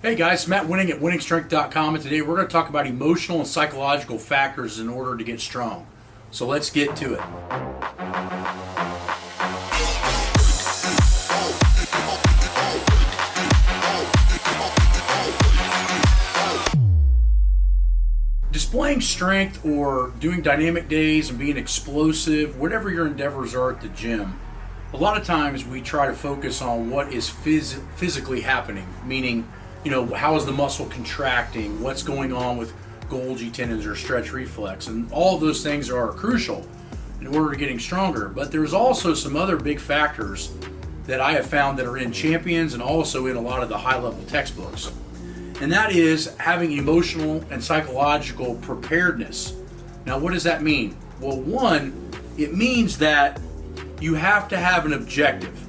Hey guys, Matt Wenning at winningstrength.com, and today we're going to talk about emotional and psychological factors in order to get strong. So let's get to it. Displaying strength or doing dynamic days and being explosive, whatever your endeavors are at the gym, a lot of times we try to focus on what is physically happening, meaning, how is the muscle contracting, what's going on with Golgi tendons or stretch reflex, and all of those things are crucial in order to getting stronger. But there's also some other big factors that I have found that are in Champions and also in a lot of the high-level textbooks. And that is having emotional and psychological preparedness. Now, what does that mean? Well, one, it means that you have to have an objective.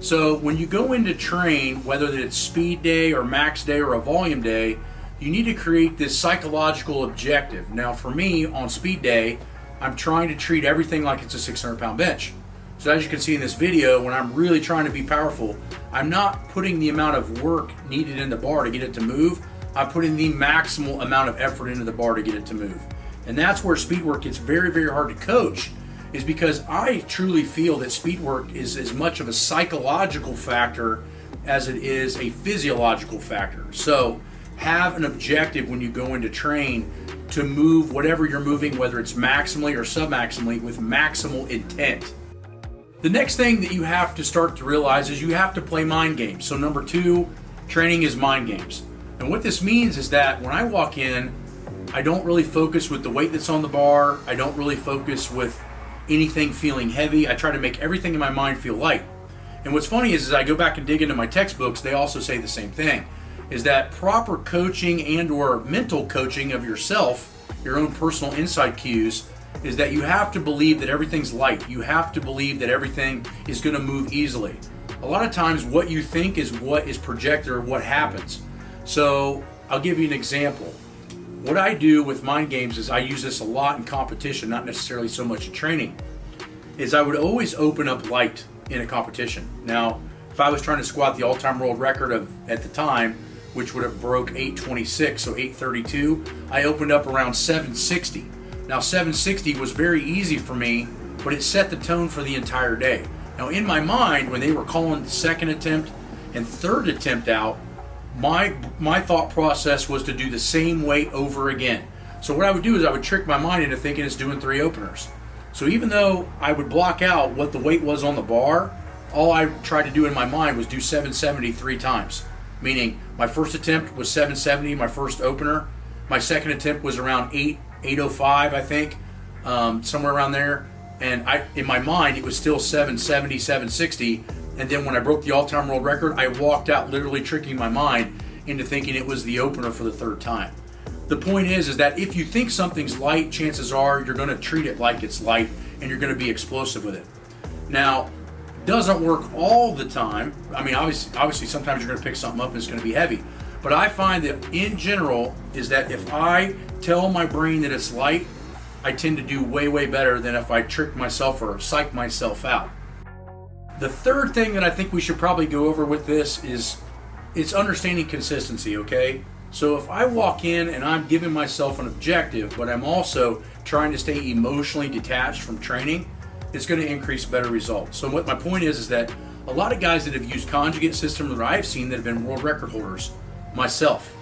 So when you go in to train, whether it's speed day or max day or a volume day, you need to create this psychological objective. Now, for me, on speed day, I'm trying to treat everything like it's a 600-pound bench. So as you can see in this video, when I'm really trying to be powerful, I'm not putting the amount of work needed in the bar to get it to move. I'm putting the maximal amount of effort into the bar to get it to move. And that's where speed work gets very, very hard to coach, is because I truly feel that speed work is as much of a psychological factor as it is a physiological factor. So have an objective when you go into train to move whatever you're moving, whether it's maximally or submaximally, with maximal intent. The next thing that you have to start to realize is you have to play mind games. So number 2, training is mind games. And what this means is that when I walk in, I don't really focus with the weight that's on the bar. I don't really focus with anything feeling heavy. I try to make everything in my mind feel light. And what's funny is, as I go back and dig into my textbooks, they also say the same thing, is that proper coaching and or mental coaching of yourself, your own personal inside cues, is that you have to believe that everything's light. You have to believe that everything is going to move easily. A lot of times what you think is what is projected or what happens. So I'll give you an example. What I do with mind games is I use this a lot in competition, not necessarily so much in training, is I would always open up light in a competition. Now, if I was trying to squat the all-time world record at the time, which would have broke 826, so 832, I opened up around 760. Now, 760 was very easy for me, but it set the tone for the entire day. Now, in my mind, when they were calling the second attempt and third attempt out, my thought process was to do the same weight over again. So what I would do is I would trick my mind into thinking it's doing 3 openers. So even though I would block out what the weight was on the bar, all I tried to do in my mind was do 770 3 times. Meaning my first attempt was 770, my first opener. My second attempt was around 805, I think, somewhere around there. And in my mind, it was still 770, 760. And then when I broke the all-time world record, I walked out literally tricking my mind into thinking it was the opener for the 3rd time. The point is that if you think something's light, chances are you're going to treat it like it's light and you're going to be explosive with it. Now, it doesn't work all the time. I mean, obviously sometimes you're going to pick something up and it's going to be heavy. But I find that in general is that if I tell my brain that it's light, I tend to do way, way better than if I trick myself or psych myself out. The third thing that I think we should probably go over with this is it's understanding consistency, okay? So if I walk in and I'm giving myself an objective, but I'm also trying to stay emotionally detached from training, it's going to increase better results. So what my point is that a lot of guys that have used conjugate systems that I've seen that have been world record holders, myself,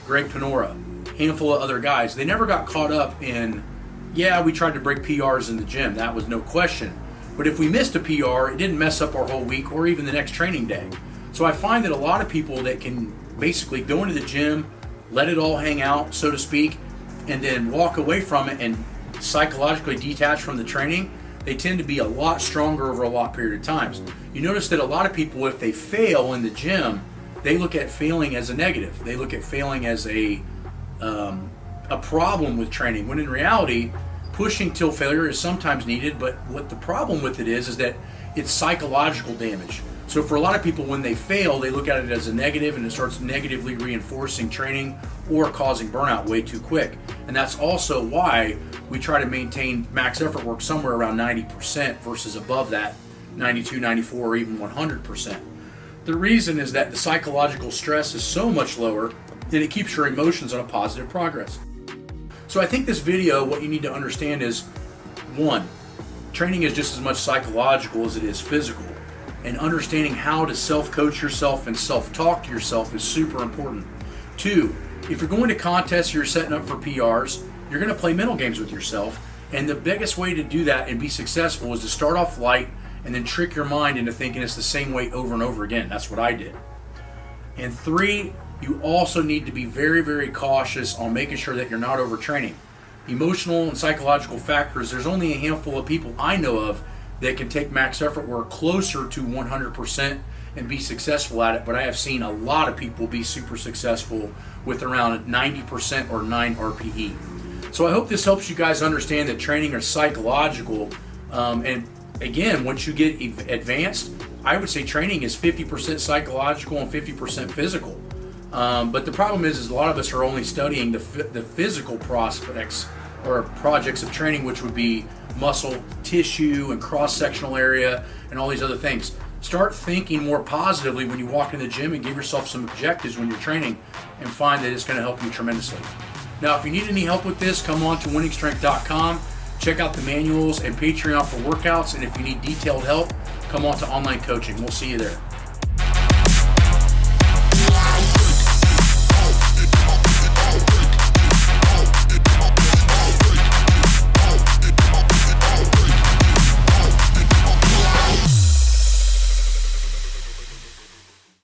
Greg Penora, handful of other guys, they never got caught up in, yeah, we tried to break PRs in the gym. That was no question. But if we missed a PR, it didn't mess up our whole week or even the next training day. So I find that a lot of people that can basically go into the gym, let it all hang out, so to speak, and then walk away from it and psychologically detach from the training, they tend to be a lot stronger over a lot period of times. You notice that a lot of people, if they fail in the gym, they look at failing as a negative. They look at failing as a problem with training, when in reality, pushing till failure is sometimes needed, but what the problem with it is that it's psychological damage. So for a lot of people, when they fail, they look at it as a negative and it starts negatively reinforcing training or causing burnout way too quick. And that's also why we try to maintain max effort work somewhere around 90% versus above that, 92, 94, or even 100%. The reason is that the psychological stress is so much lower and it keeps your emotions on a positive progress. So I think this video, what you need to understand is, one, training is just as much psychological as it is physical. And understanding how to self-coach yourself and self-talk to yourself is super important. Two, if you're going to contests, you're setting up for PRs, you're going to play mental games with yourself. And the biggest way to do that and be successful is to start off light and then trick your mind into thinking it's the same way over and over again. That's what I did. And three, you also need to be very, very cautious on making sure that you're not overtraining. Emotional and psychological factors, there's only a handful of people I know of that can take max effort work closer to 100% and be successful at it, but I have seen a lot of people be super successful with around 90% or 9 RPE. So I hope this helps you guys understand that training is psychological. And again, once you get advanced, I would say training is 50% psychological and 50% physical. But the problem is a lot of us are only studying the physical prospects or projects of training, which would be muscle tissue and cross-sectional area and all these other things. Start thinking more positively when you walk in the gym and give yourself some objectives when you're training and find that it's going to help you tremendously. Now, if you need any help with this, come on to wenningstrength.com. Check out the manuals and Patreon for workouts. And if you need detailed help, come on to online coaching. We'll see you there.